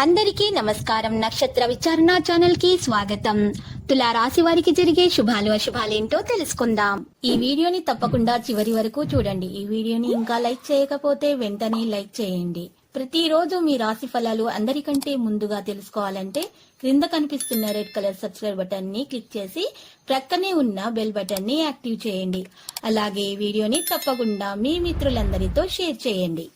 అందరికీ నమస్కారం. నక్షత్ర విచారణ ఛానల్ కి స్వాగతం. తులా రాశి వారికి జరిగే శుభాలు అశుభాలేంటో తెలుసుకుందాం. ఈ వీడియోని తప్పకుండా చివరి వరకు చూడండి. ఈ వీడియోని ఇంకా లైక్ చేయకపోతే వెంటనే లైక్ చేయండి. ప్రతిరోజు మీ రాశి ఫలాలు అందరికంటే ముందుగా తెలుసుకోవాలంటే క్రింద కనిపిస్తున్న రెడ్ కలర్ సబ్స్క్రైబ్ బటన్ ని క్లిక్ చేసి ప్రక్కనే ఉన్న బెల్ బటన్ ని యాక్టివ్ చేయండి. అలాగే ఈ వీడియోని తప్పకుండా మీ మిత్రులందరితో షేర్ చేయండి.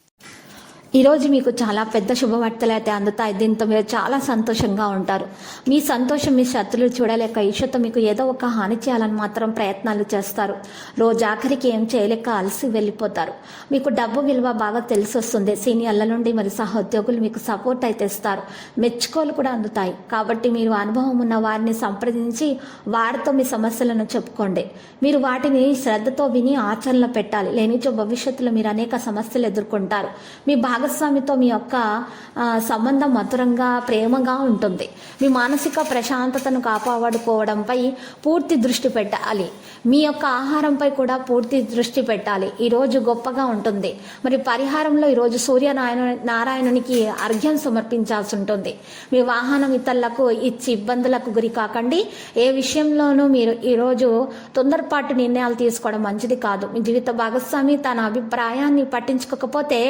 ఈరోజు మీకు చాలా పెద్ద శుభవార్తలు అయితే అందుతాయి. దీంతో మీరు చాలా సంతోషంగా ఉంటారు. మీ సంతోషం మీ శత్రులు చూడలేక ఈషతో మీకు ఏదో ఒక హాని చేయాలని మాత్రం ప్రయత్నాలు చేస్తారు. రోజు ఆఖరికి ఏం చేయలేక అలసి వెళ్ళిపోతారు. మీకు డబ్బు విలువ బాగా తెలిసి వస్తుంది. సీనియర్ల నుండి మరి సహోద్యోగులు మీకు సపోర్ట్ అయితే ఇస్తారు. మెచ్చుకోలు కూడా అందుతాయి. కాబట్టి మీరు అనుభవం ఉన్న వారిని సంప్రదించి వారితో మీ సమస్యలను చెప్పుకోండి. మీరు వాటిని శ్రద్ధతో విని ఆచరణలో పెట్టాలి. లేనిచో భవిష్యత్తులో మీరు అనేక సమస్యలు ఎదుర్కొంటారు. మీ భాగస్వామితో మీ యొక్క సంబంధం మధురంగా ప్రేమగా ఉంటుంది. మీ మానసిక ప్రశాంతతను కాపాడుకోవడంపై పూర్తి దృష్టి పెట్టాలి. మీ యొక్క ఆహారంపై కూడా పూర్తి దృష్టి పెట్టాలి. ఈరోజు గొప్పగా ఉంటుంది. మరి పరిహారంలో ఈరోజు నారాయణునికి అర్ఘ్యం సమర్పించాల్సి ఉంటుంది. మీ వాహనం ఇతరులకు ఇచ్చి ఇబ్బందులకు గురి కాకండి. ఏ విషయంలోనూ మీరు ఈరోజు తొందరపాటు నిర్ణయాలు తీసుకోవడం మంచిది కాదు. మీ జీవిత భాగస్వామి తన అభిప్రాయాన్ని పట్టించుకోకపోతే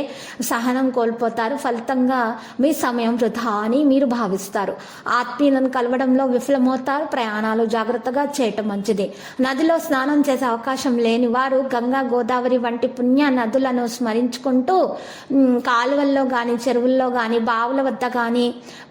సహనం కోల్పోతారు. ఫలితంగా మీ సమయం వృధా అని మీరు భావిస్తారు. ఆత్మీయులను కలవడంలో విఫలమవుతారు. ప్రయాణాలు జాగ్రత్తగా చేయటం మంచిది. నదిలో స్నానం చేసే అవకాశం లేని వారు గంగా, గోదావరి వంటి పుణ్య నదులను స్మరించుకుంటూ కాలువల్లో కానీ, చెరువుల్లో కానీ, బావుల వద్ద కానీ,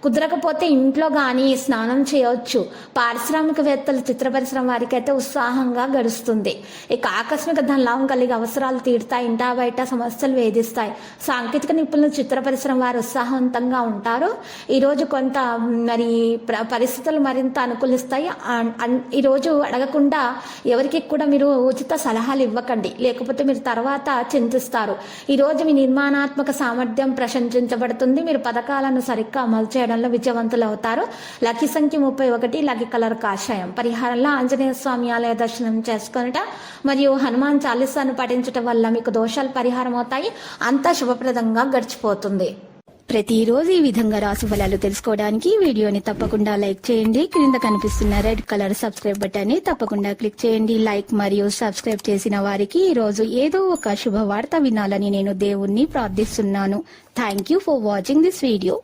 కుదరకపోతే ఇంట్లో కానీ స్నానం చేయవచ్చు. పారిశ్రామికవేత్తలు, చిత్ర పరిశ్రమ వారికి అయితే ఉత్సాహంగా గడుస్తుంది. ఇక ఆకస్మిక ధనలాభం కలిగి అవసరాలు తీరుతాయి. ఇంటా బయట సమస్యలు వేధిస్తాయి. సాంకేతిక నిపుణులు, చిత్ర పరిశ్రమ వారు ఉత్సాహవంతంగా ఉంటారు. ఈరోజు కొంత మరి పరిస్థితులు మరింత అనుకూలిస్తాయి. ఈరోజు అడగకుండా ఎవరికి కూడా మీరు ఉచిత సలహాలు ఇవ్వకండి, లేకపోతే మీరు తర్వాత చింతిస్తారు. ఈరోజు మీ నిర్మాణాత్మక సామర్థ్యం ప్రశంసించబడుతుంది. మీరు పథకాలను సరిగ్గా అమలు చేయడంలో విజయవంతులు అవుతారు. లక్కీ సంఖ్య 31, లక్కీ కలర్ కాషాయం. పరిహారంలో ఆంజనేయ స్వామి ఆలయ దర్శనం చేసుకొనట మరియు హనుమాన్ చాలీసాను పఠించడం వల్ల మీకు దోషాలు పరిహారం అవుతాయి. అంతా శుభప్రదంగా గడిచిపోతుంది. ప్రతిరోజు ఈ విధంగా రాశి ఫలాలు తెలుసుకోవడానికి వీడియోని తప్పకుండా లైక్ చేయండి. క్రింద కనిపిస్తున్న రెడ్ కలర్ సబ్స్క్రైబ్ బటన్ ని తప్పకుండా క్లిక్ చేయండి. లైక్ మరియు సబ్స్క్రైబ్ చేసిన వారికి ఈ రోజు ఏదో ఒక శుభవార్త వినాలని నేను దేవుణ్ణి ప్రార్థిస్తున్నాను. Thank you for watching this video.